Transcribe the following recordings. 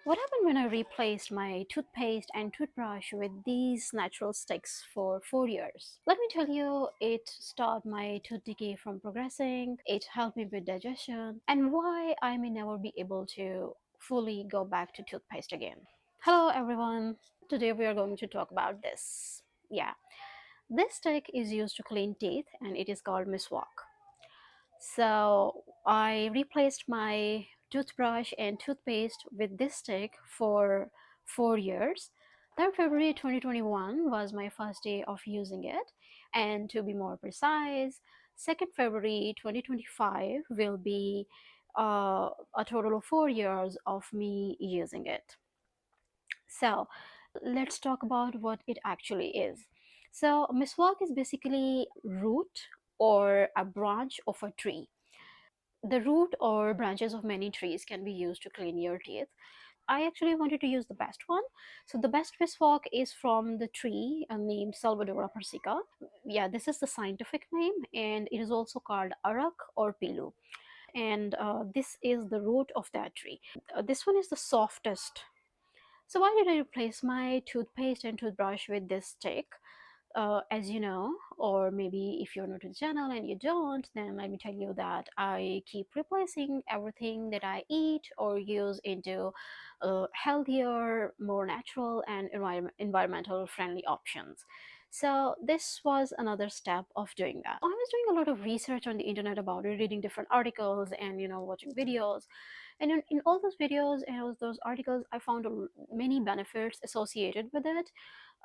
What happened when I replaced my toothpaste and toothbrush with these natural sticks for 4 years? Let me tell you, it stopped my tooth decay from progressing, it helped me with digestion, and why I may never be able to fully go back to toothpaste again. Hello everyone, today we are going to talk about this. Yeah, this stick is used to clean teeth and it is called Miswak. So I replaced my toothbrush and toothpaste with this stick for 4 years. 3rd February 2021 was my first day of using it, and to be more precise, 2nd February 2025 will be a total of 4 years of me using it. So let's talk about what it actually is. So miswak is basically root or a branch of a tree. The root or branches of many trees can be used to clean your teeth. I actually wanted to use the best one. So the best miswak is from the tree named Salvadora persica. Yeah, this is the scientific name, and it is also called arak or pilu. And this is the root of that tree. This one is the softest. So why did I replace my toothpaste and toothbrush with this stick? As you know, or maybe if you're new to the channel and you don't, then let me tell you that I keep replacing everything that I eat or use into healthier, more natural, and environmental friendly options. So this was another step of doing that. I was doing a lot of research on the internet about it, reading different articles and watching videos. And in all those videos and those articles, I found many benefits associated with it,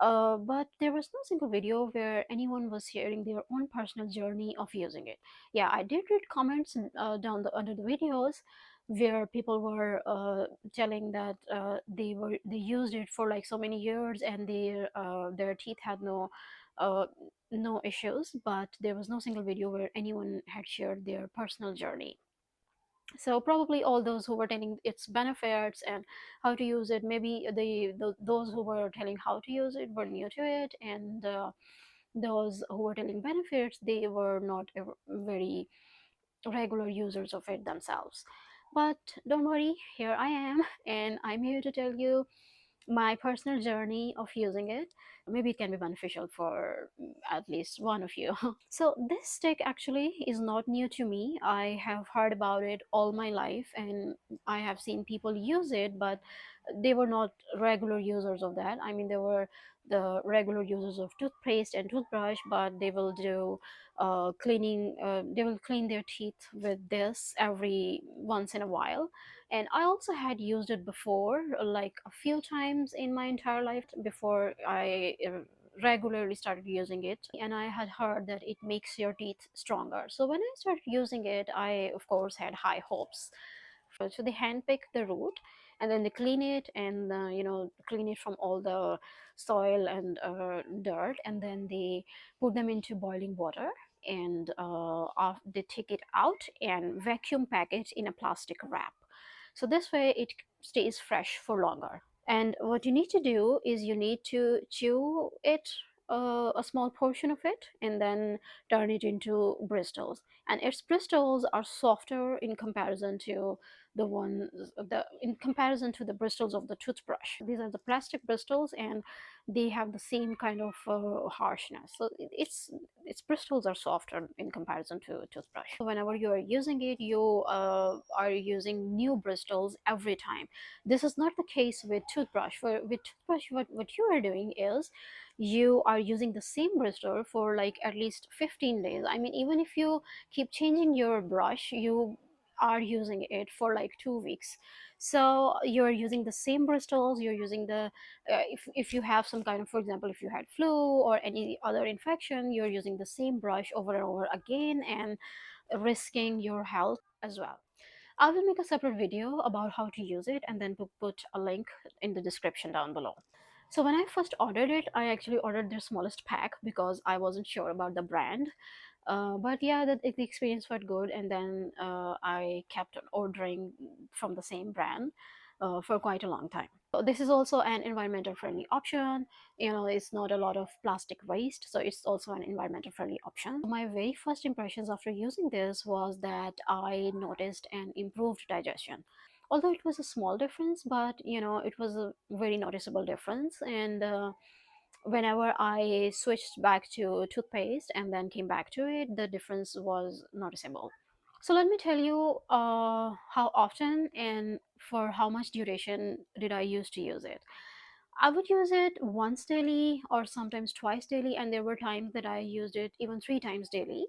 but there was no single video where anyone was sharing their own personal journey of using it. Yeah, I did read comments down under the videos where people were telling that they used it for like so many years and their teeth had uh, no issues, but there was no single video where anyone had shared their personal journey. So probably all those who were telling its benefits and how to use it, maybe those who were telling how to use it were new to it, and those who were telling benefits, they were not very regular users of it themselves. But don't worry, here I am, and I'm here to tell you my personal journey of using it. Maybe it can be beneficial for at least one of you. So this stick actually is not new to me. I have heard about it all my life, and I have seen people use it, but they were not regular users of that. I mean, they were the regular users of toothpaste and toothbrush, but they will do cleaning. They will clean their teeth with this every once in a while. And I also had used it before, like a few times in my entire life before I regularly started using it, and I had heard that it makes your teeth stronger. So when I started using it, I of course had high hopes. So they handpick the root, and then they clean it, and clean it from all the soil and dirt, and then they put them into boiling water, and they take it out and vacuum pack it in a plastic wrap. So this way it stays fresh for longer. And what you need to do is you need to chew it, a small portion of it, and then turn it into bristles. And its bristles are softer in comparison to the bristles of the toothbrush. These are the plastic bristles, and they have the same kind of harshness. So its bristles are softer in comparison to toothbrush. Whenever you are using it, you are using new bristles every time. This is not the case with toothbrush. With toothbrush, what you are doing is you are using the same bristle for like at least 15 days. I mean, even if you keep changing your brush, you are using it for like 2 weeks. So you're using the same bristles, you're using the if you have some kind of, for example, if you had flu or any other infection, you're using the same brush over and over again and risking your health as well. I will make a separate video about how to use it, and then put a link in the description down below. So when I first ordered it, I actually ordered their smallest pack because I wasn't sure about the brand. But yeah, the experience felt good, and then I kept on ordering from the same brand for quite a long time. So this is also an environmental friendly option. It's not a lot of plastic waste, so it's also an environmental friendly option. My very first impressions after using this was that I noticed an improved digestion. Although it was a small difference, but it was a very noticeable difference. And whenever I switched back to toothpaste and then came back to it, the difference was noticeable. So let me tell you how often and for how much duration did I used to use it. I would use it once daily or sometimes twice daily, and there were times that I used it even three times daily.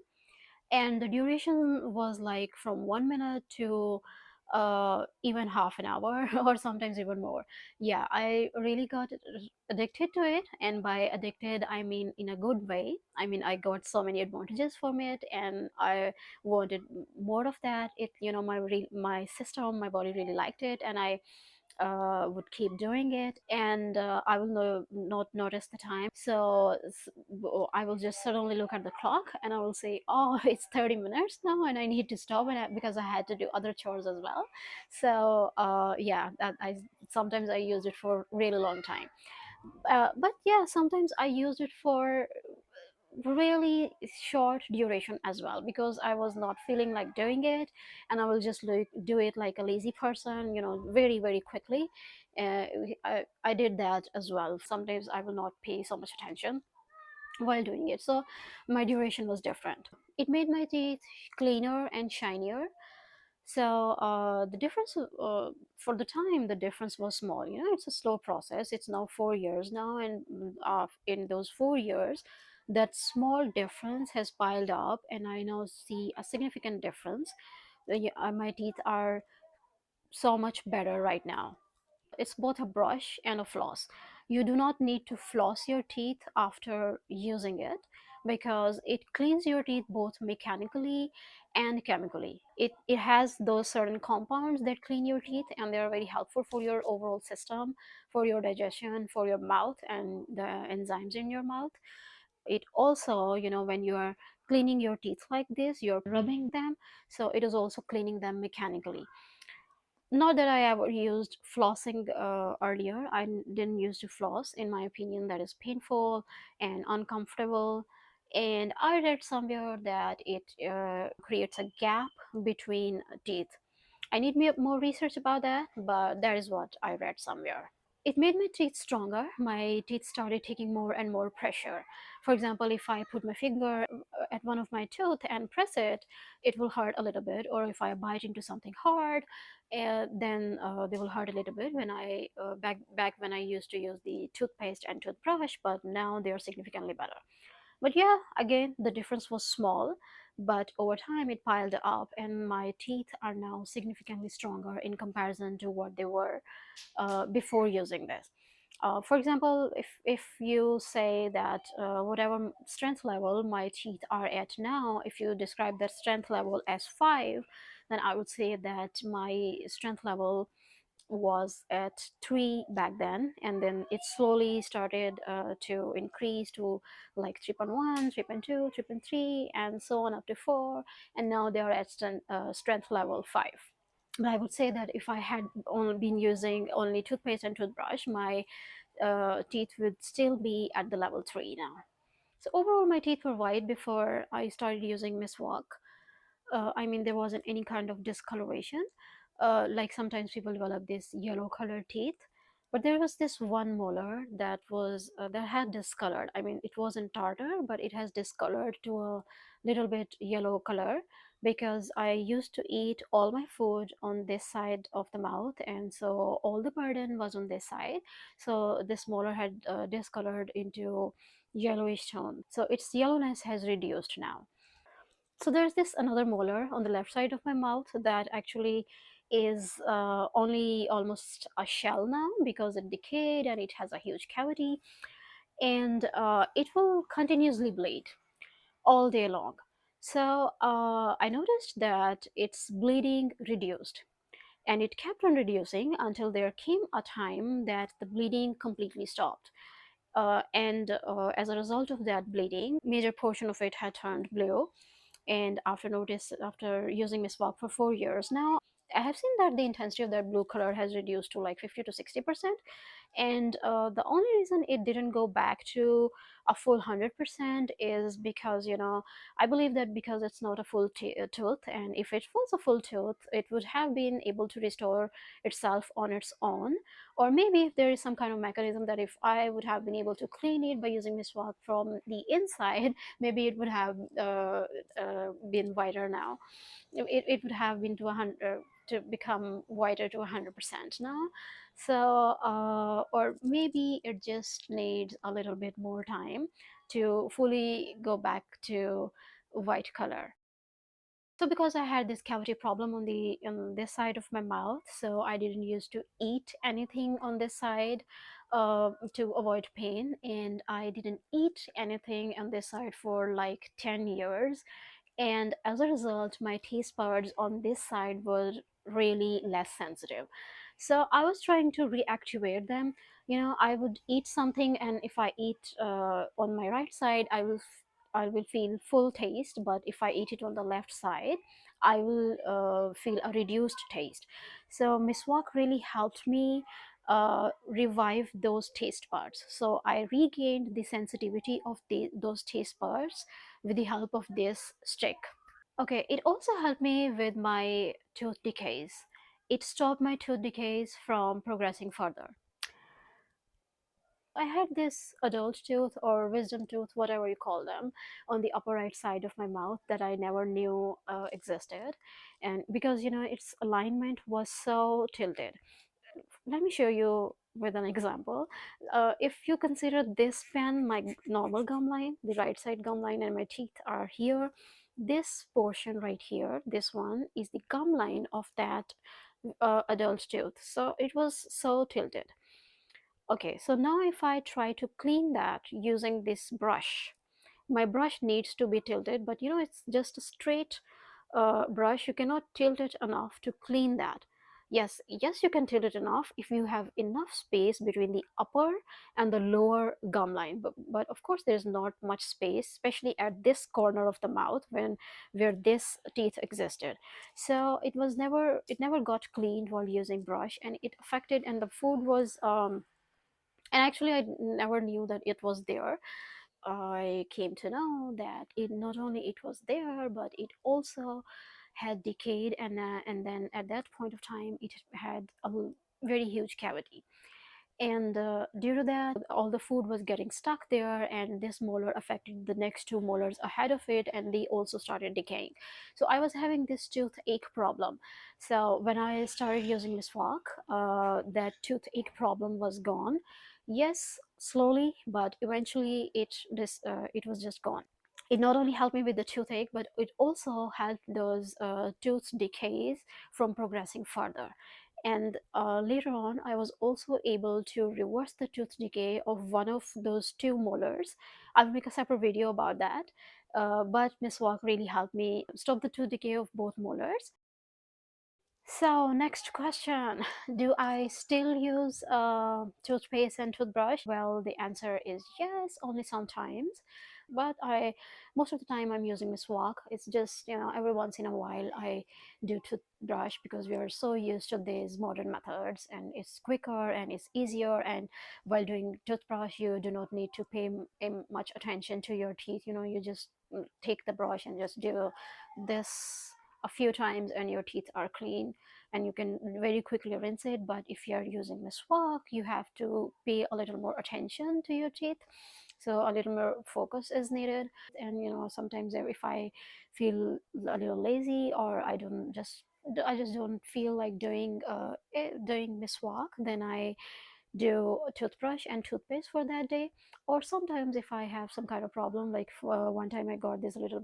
And the duration was like from 1 minute to even half an hour or sometimes even more. Yeah, I really got addicted to it, and by addicted I mean in a good way. I mean, I got so many advantages from it, and I wanted more of that. It, my system, my body really liked it, and I would keep doing it, and I will not notice the time. So I will just suddenly look at the clock and I will say, oh, it's 30 minutes now and I need to stop, because I had to do other chores as well. So yeah, that I sometimes I use it for really long time. But yeah, sometimes I use it for really short duration as well, because I was not feeling like doing it, and I will just do it like a lazy person, very very quickly. I did that as well. Sometimes I will not pay so much attention while doing it, so my duration was different. It made my teeth cleaner and shinier. So the difference, for the time, the difference was small. It's a slow process. It's now 4 years now, and in those 4 years, that small difference has piled up, and I now see a significant difference. My teeth are so much better right now. It's both a brush and a floss. You do not need to floss your teeth after using it, because it cleans your teeth both mechanically and chemically. It has those certain compounds that clean your teeth, and they're very helpful for your overall system, for your digestion, for your mouth, and the enzymes in your mouth. It also, when you are cleaning your teeth like this, you're rubbing them, so it is also cleaning them mechanically. Not that I ever used flossing earlier. Didn't use to floss. In my opinion, that is painful and uncomfortable. And I read somewhere that it creates a gap between teeth. I need more research about that, but that is what I read somewhere. It made my teeth stronger. My teeth started taking more and more pressure. For example, if I put my finger at one of my tooth and press it, it will hurt a little bit. Or if I bite into something hard, then they will hurt a little bit. When I back when I used to use the toothpaste and toothbrush, but now they are significantly better. But yeah, again, the difference was small, but over time it piled up, and my teeth are now significantly stronger in comparison to what they were before using this. For example, if you say that whatever strength level my teeth are at now, if you describe that strength level as 5, then I would say that my strength level was at 3 back then, and then it slowly started to increase to like 3.1, 3.2, 3.3, and so on up to 4, and now they are at strength level 5. But I would say that if I had only been using only toothpaste and toothbrush, my teeth would still be at the level 3 now. So overall, my teeth were white before I started using Miswak. I mean, there wasn't any kind of discoloration. Like sometimes people develop this yellow colored teeth, but there was this one molar that had discolored. I mean, it wasn't tartar, but it has discolored to a little bit yellow color, because I used to eat all my food on this side of the mouth, and so all the burden was on this side. So this molar had discolored into yellowish tone. So its yellowness has reduced now. So there's this another molar on the left side of my mouth that actually is only almost a shell now, because it decayed and it has a huge cavity, and it will continuously bleed all day long. So I noticed that its bleeding reduced, and it kept on reducing until there came a time that the bleeding completely stopped. And as a result of that bleeding, major portion of it had turned blue. And after using Miswak for 4 years now, I have seen that the intensity of that blue color has reduced to like 50 to 60%. And the only reason it didn't go back to a full 100% is because, I believe that because it's not a full tooth, and if it was a full tooth, it would have been able to restore itself on its own. Or maybe if there is some kind of mechanism that if I would have been able to clean it by using miswak from the inside, maybe it would have been whiter now. It would have been to 100, to become whiter to 100% now. So or maybe it just needs a little bit more time to fully go back to white color. So because I had this cavity problem on this side of my mouth, so I didn't used to eat anything on this side to avoid pain, and I didn't eat anything on this side for like 10 years. And as a result, my taste buds on this side were really less sensitive. So I was trying to reactivate them. I would eat something, and if I eat on my right side, I will feel full taste, but if I eat it on the left side, I will feel a reduced taste. So miswak really helped me revive those taste buds. So I regained the sensitivity of those taste buds with the help of this stick. Okay, it also helped me with my tooth decays. It stopped my tooth decays from progressing further. I had this adult tooth or wisdom tooth, whatever you call them, on the upper right side of my mouth that I never knew existed. And because, its alignment was so tilted. Let me show you with an example. If you consider this pen my normal gum line, the right side gum line, and my teeth are here, this portion right here, this one is the gum line of that adult tooth. So it was so tilted. Okay, so now if I try to clean that using this brush, my brush needs to be tilted, but it's just a straight brush. You cannot tilt it enough to clean that. Yes, you can tilt it enough if you have enough space between the upper and the lower gum line, but of course there's not much space, especially at this corner of the mouth when where this teeth existed. So it never got cleaned while using brush, and it affected, and the food was and actually I never knew that it was there. I came to know that it not only it was there, but it also had decayed, and then at that point of time it had a very huge cavity. And due to that, all the food was getting stuck there, and this molar affected the next two molars ahead of it, and they also started decaying. So I was having this toothache problem. So when I started using miswak, that toothache problem was gone. Yes, slowly, but eventually it was just gone. It not only helped me with the toothache, but it also helped those tooth decays from progressing further. And later on, I was also able to reverse the tooth decay of one of those two molars. I'll make a separate video about that. But Miswak really helped me stop the tooth decay of both molars. So, next question. Do I still use toothpaste and toothbrush? Well, the answer is yes, only sometimes. But most of the time, I'm using Miswak. It's just, every once in a while, I do toothbrush because we are so used to these modern methods, and it's quicker and it's easier. And while doing toothbrush, you do not need to pay much attention to your teeth. You just take the brush and just do this a few times, and your teeth are clean, and you can very quickly rinse it. But if you're using miswak, you have to pay a little more attention to your teeth, so a little more focus is needed. And sometimes if I feel a little lazy, or I just don't feel like doing miswak, then I do a toothbrush and toothpaste for that day. Or sometimes if I have some kind of problem, like one time I got this little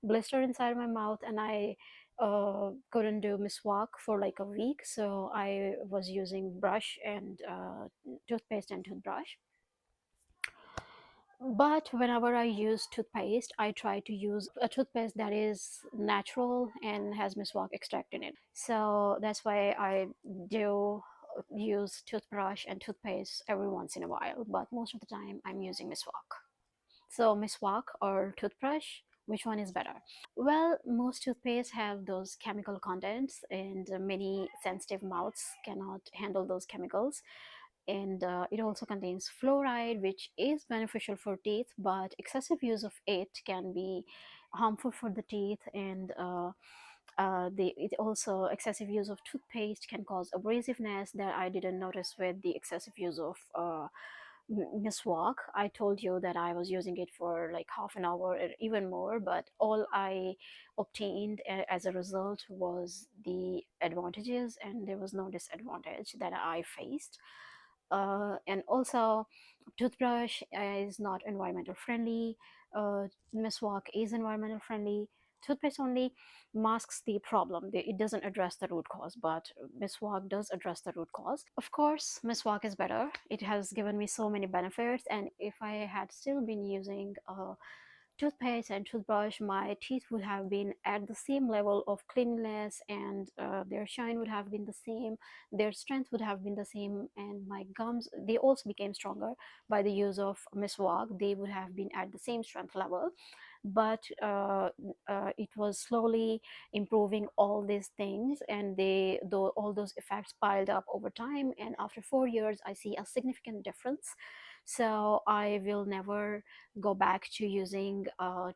blister inside my mouth, and I couldn't do miswak for like a week, so I was using brush and toothpaste and toothbrush. But whenever I use toothpaste, I try to use a toothpaste that is natural and has miswak extract in it. So that's why I do use toothbrush and toothpaste every once in a while, but most of the time I'm using miswak. So miswak or toothbrush, which one is better? Well, most toothpaste have those chemical contents, and many sensitive mouths cannot handle those chemicals. And it also contains fluoride, which is beneficial for teeth, but excessive use of it can be harmful for the teeth. And it also, excessive use of toothpaste can cause abrasiveness that I didn't notice with the excessive use of Miswak. I told you that I was using it for like half an hour or even more, but all I obtained as a result was the advantages, and there was no disadvantage that I faced. And also, toothbrush is not environmental friendly. Miswak is environmental friendly. Toothpaste only masks the problem. It doesn't address the root cause, but Miswak does address the root cause. Of course, Miswak is better. It has given me so many benefits, and if I had still been using toothpaste and toothbrush, my teeth would have been at the same level of cleanliness, and their shine would have been the same, their strength would have been the same, and my gums, they also became stronger by the use of Miswak. They would have been at the same strength level, but it was slowly improving all these things, and though all those effects piled up over time, and after 4 years I see a significant difference. So I will never go back to using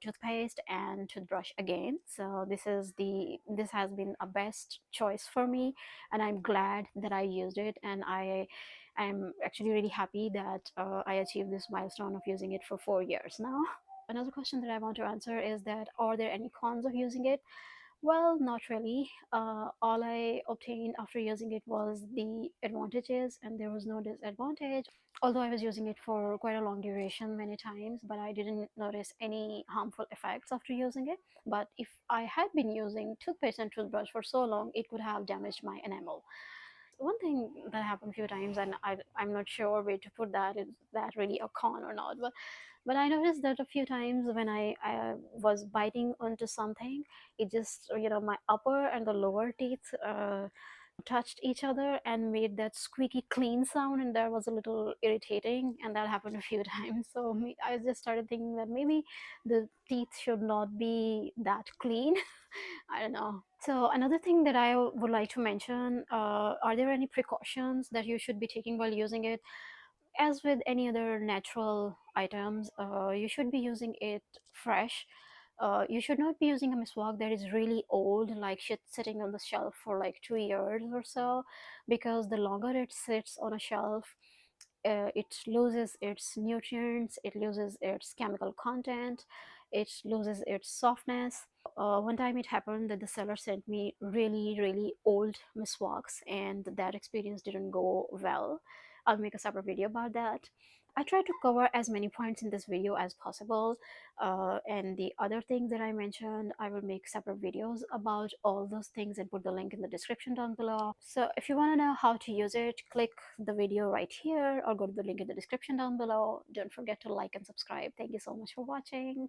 toothpaste and toothbrush again. So this has been a best choice for me, and I'm glad that I used it, and I'm actually really happy that I achieved this milestone of using it for 4 years now. Another question that I want to answer is that, are there any cons of using it? Well, not really. All I obtained after using it was the advantages, and there was no disadvantage. Although I was using it for quite a long duration many times, but I didn't notice any harmful effects after using it. But if I had been using toothpaste and toothbrush for so long, it would have damaged my enamel. One thing that happened a few times, and I'm not sure where to put that, is that really a con or not, but I noticed that a few times when I was biting onto something, it just, my upper and the lower teeth touched each other and made that squeaky clean sound, and that was a little irritating, and that happened a few times. So I just started thinking that maybe the teeth should not be that clean. I don't know. So another thing that I would like to mention, are there any precautions that you should be taking while using it? As with any other natural items, you should be using it fresh. You should not be using a miswak that is really old, like sitting on the shelf for like 2 years or so, because the longer it sits on a shelf, it loses its nutrients, it loses its chemical content, it loses its softness. One time it happened that the seller sent me really, really old miswaks, and that experience didn't go well. I'll make a separate video about that. I try to cover as many points in this video as possible, and the other things that I mentioned, I will make separate videos about all those things and put the link in the description down below. So if you want to know how to use it, click the video right here or go to the link in the description down below. Don't forget to like and subscribe. Thank you so much for watching.